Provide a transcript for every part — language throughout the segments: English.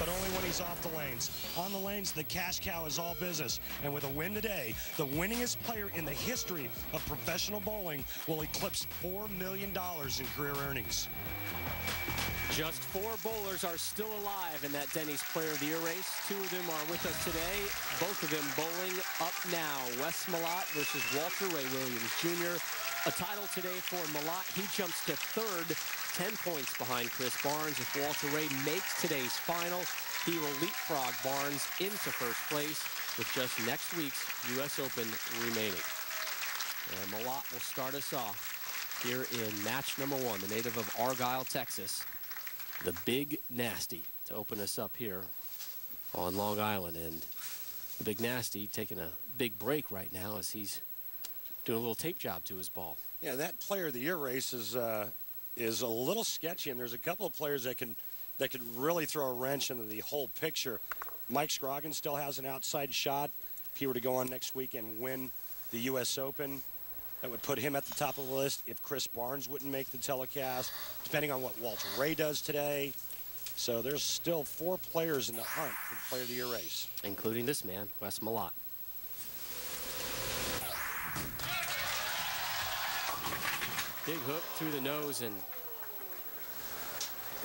but only when he's off the lanes. On the lanes, the cash cow is all business. And with a win today, the winningest player in the history of professional bowling will eclipse $4 million in career earnings. Just 4 bowlers are still alive in that Denny's Player of the Year race. 2 of them are with us today. Both of them bowling up now. Wes Malott versus Walter Ray Williams Jr. A title today for Malott. He jumps to 3rd, 10 points behind Chris Barnes. If Walter Ray makes today's final, he will leapfrog Barnes into 1st place with just next week's U.S. Open remaining. And Malott will start us off here in match number 1, the native of Argyle, Texas. The Big Nasty to open us up here on Long Island. And the Big Nasty taking a big break right now as he's doing a little tape job to his ball. Yeah, that Player of the Year race is a little sketchy, and there's a couple of players that can really throw a wrench into the whole picture. Mike Scroggins still has an outside shot. If he were to go on next week and win the U.S. Open, that would put him at the top of the list if Chris Barnes wouldn't make the telecast, depending on what Walter Ray does today. So there's still 4 players in the hunt for the Player of the Year race. Including this man, Wes Malott. Big hook through the nose, and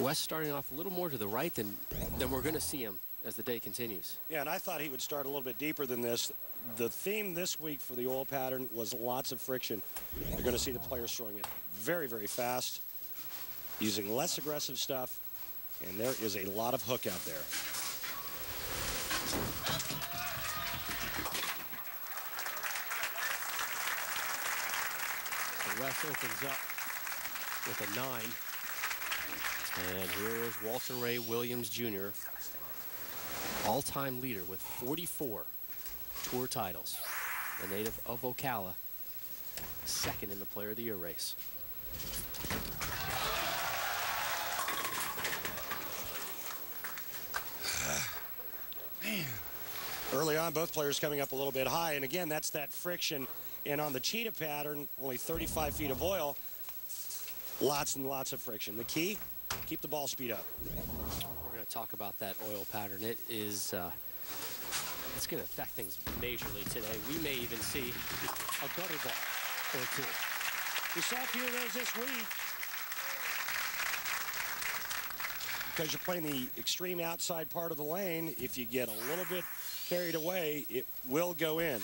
Wes starting off a little more to the right than we're going to see him as the day continues. Yeah, and I thought he would start a little bit deeper than this. The theme this week for the oil pattern was lots of friction. You're going to see the players throwing it very, very fast, using less aggressive stuff, and there is a lot of hook out there. So Wes opens up with a 9. And here is Walter Ray Williams Jr., all-time leader with 44 tour titles. The native of Ocala, 2nd in the Player of the Year race. Man. Early on, both players coming up a little bit high, and again, that's that friction. And on the cheetah pattern, only 35 feet of oil, lots and lots of friction. The key, keep the ball speed up. We're going to talk about that oil pattern. It is, it's going to affect things majorly today. We may even see a gutter ball or 2. We saw a few of those this week. Because you're playing the extreme outside part of the lane, if you get a little bit carried away, it will go in.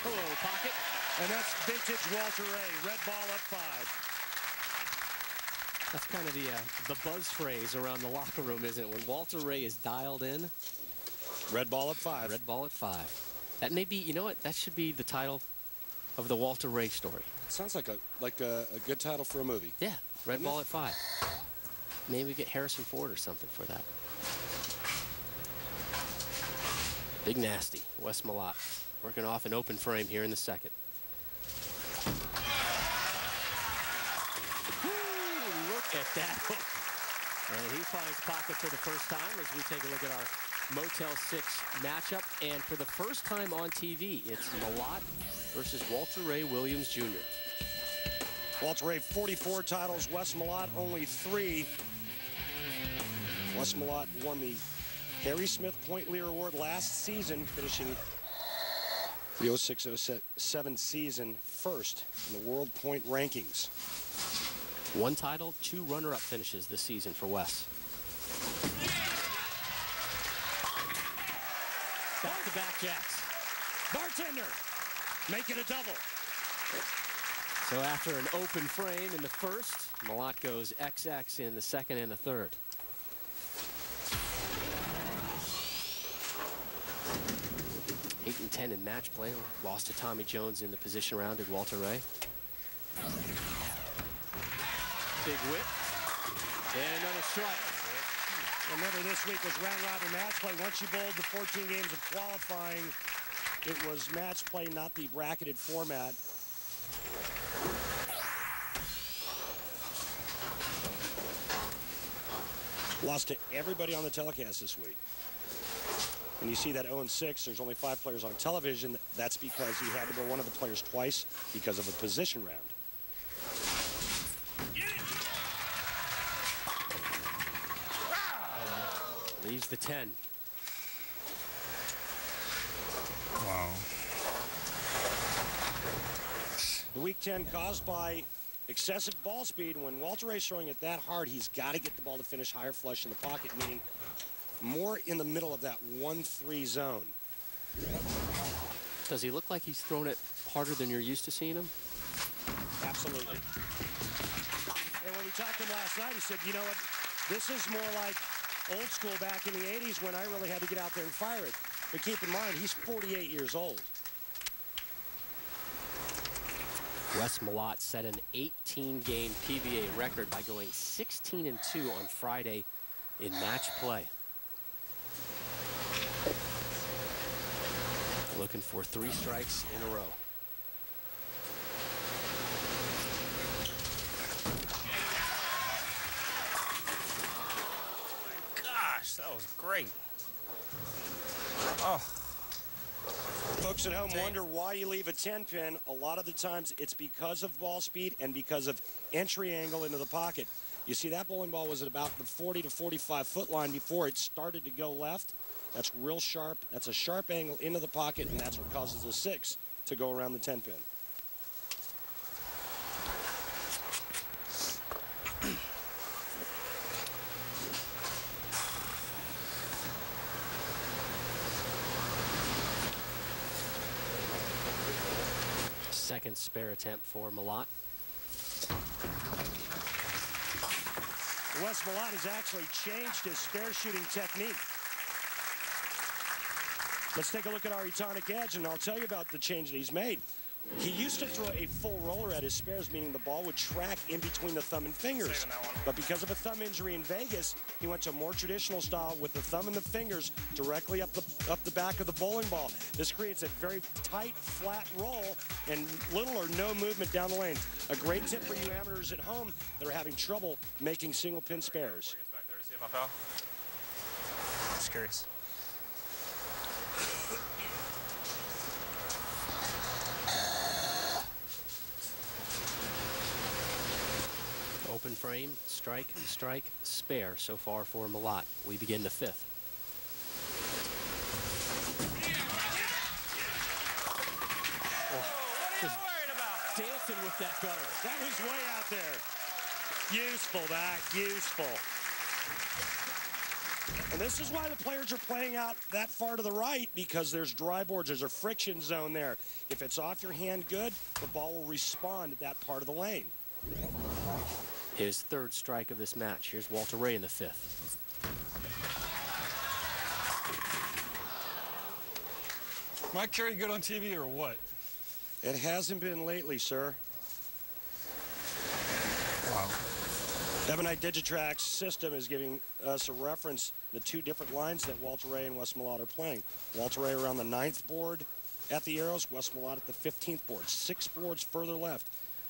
Hello, pocket. And that's vintage Walter Ray. Red ball up 5. That's kind of the buzz phrase around the locker room, isn't it? When Walter Ray is dialed in. Red ball at 5. Red ball at 5. That may be, you know what? That should be the title of the Walter Ray story. Sounds like a good title for a movie. Yeah, Red ball at 5. Maybe we get Harrison Ford or something for that. Big Nasty, Wes Malott, working off an open frame here in the 2nd. Look at that hook. And he finds pocket for the first time as we take a look at our Motel 6 matchup. And for the first time on TV, it's Malott versus Walter Ray Williams Jr. Walter Ray, 44 titles. Wes Malott, only 3. Wes Malott won the Harry Smith Point Leader Award last season, finishing the 06-07 season 1st in the World Point Rankings. 1 title, 2 runner-up finishes this season for Wes. Back-to-back jacks. Bartender, make it a double. So after an open frame in the 1st, Malott goes XX in the 2nd and the 3rd. Eight and 10 in match play. Lost to Tommy Jones in the position round at Walter Ray. Big whip. And another strike. Remember, this week was round-robin match play. Once you bowled the 14 games of qualifying, it was match play, not the bracketed format. Lost to everybody on the telecast this week. When you see that 0-6, there's only 5 players on television. That's because he had to go one of the players twice because of a position round. Leaves the 10. Wow. The weak 10 caused by excessive ball speed. When Walter Ray's throwing it that hard, he's got to get the ball to finish higher flush in the pocket, meaning more in the middle of that 1-3 zone. Does he look like he's thrown it harder than you're used to seeing him? Absolutely. And when we talked to him last night, he said, you know what, this is more like old school back in the 80s when I really had to get out there and fire it. But keep in mind, he's 48 years old. Wes Malott set an 18-game PBA record by going 16-2 on Friday in match play. Looking for 3 strikes in a row. Gosh, that was great. Oh. Folks at home wonder why you leave a 10-pin. A lot of the times it's because of ball speed and because of entry angle into the pocket. You see, that bowling ball was at about the 40 to 45 foot line before it started to go left. That's real sharp. That's a sharp angle into the pocket, and that's what causes the 6 to go around the 10-pin. Second spare attempt for Malott. Wes Malott has actually changed his spare shooting technique. Let's take a look at our Etonic Edge, and I'll tell you about the change that he's made. He used to throw a full roller at his spares, meaning the ball would track in between the thumb and fingers. But because of a thumb injury in Vegas, he went to a more traditional style with the thumb and the fingers directly up the back of the bowling ball. This creates a very tight, flat roll and little or no movement down the lane. A great tip for you amateurs at home that are having trouble making single pin spares. Back there to see if I fell. Just curious. Open frame, strike, strike, spare so far for Malott. We begin the 5th. What are you worried about? Dancing with that gutter. That was way out there. Useful, that, useful. And this is why the players are playing out that far to the right, because there's dry boards, there's a friction zone there. If it's off your hand good, the ball will respond at that part of the lane. His 3rd strike of this match. Here's Walter Ray in the 5th. Mike Carey good on TV or what? It hasn't been lately, sir. Wow. Ebonite Digitrack's system is giving us a reference, the 2 different lines that Walter Ray and Wes Malott are playing. Walter Ray around the 9th board at the arrows, Wes Malott at the 15th board, 6 boards further left.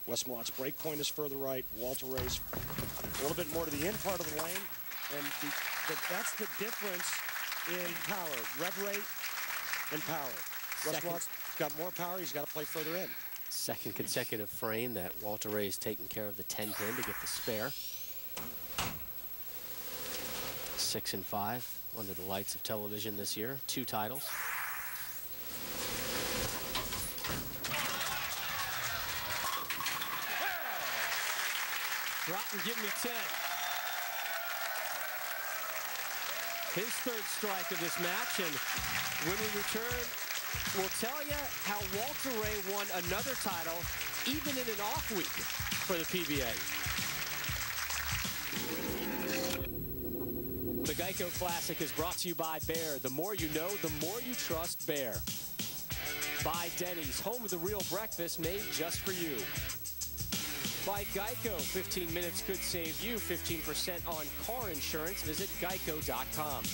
Wes Malott's break point is further right. Walter Ray's a little bit more to the end part of the lane. And that's the difference in power, rev rate and power. Wes Malott's got more power. He's got to play further in. Second consecutive frame that Walter Ray's taking care of the 10-pin to get the spare. 6 and 5 under the lights of television this year. 2 titles. Drop and give me 10. His 3rd strike of this match, and when we return, we'll tell you how Walter Ray won another title, even in an off week for the PBA. The Geico Classic is brought to you by Bear. The more you know, the more you trust Bear. By Denny's, home of the real breakfast made just for you. By Geico, 15 minutes could save you 15% on car insurance. Visit geico.com.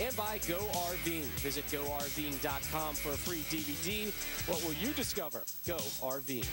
And by Go RVing. Visit GoRVing.com for a free DVD. What will you discover? Go RVing.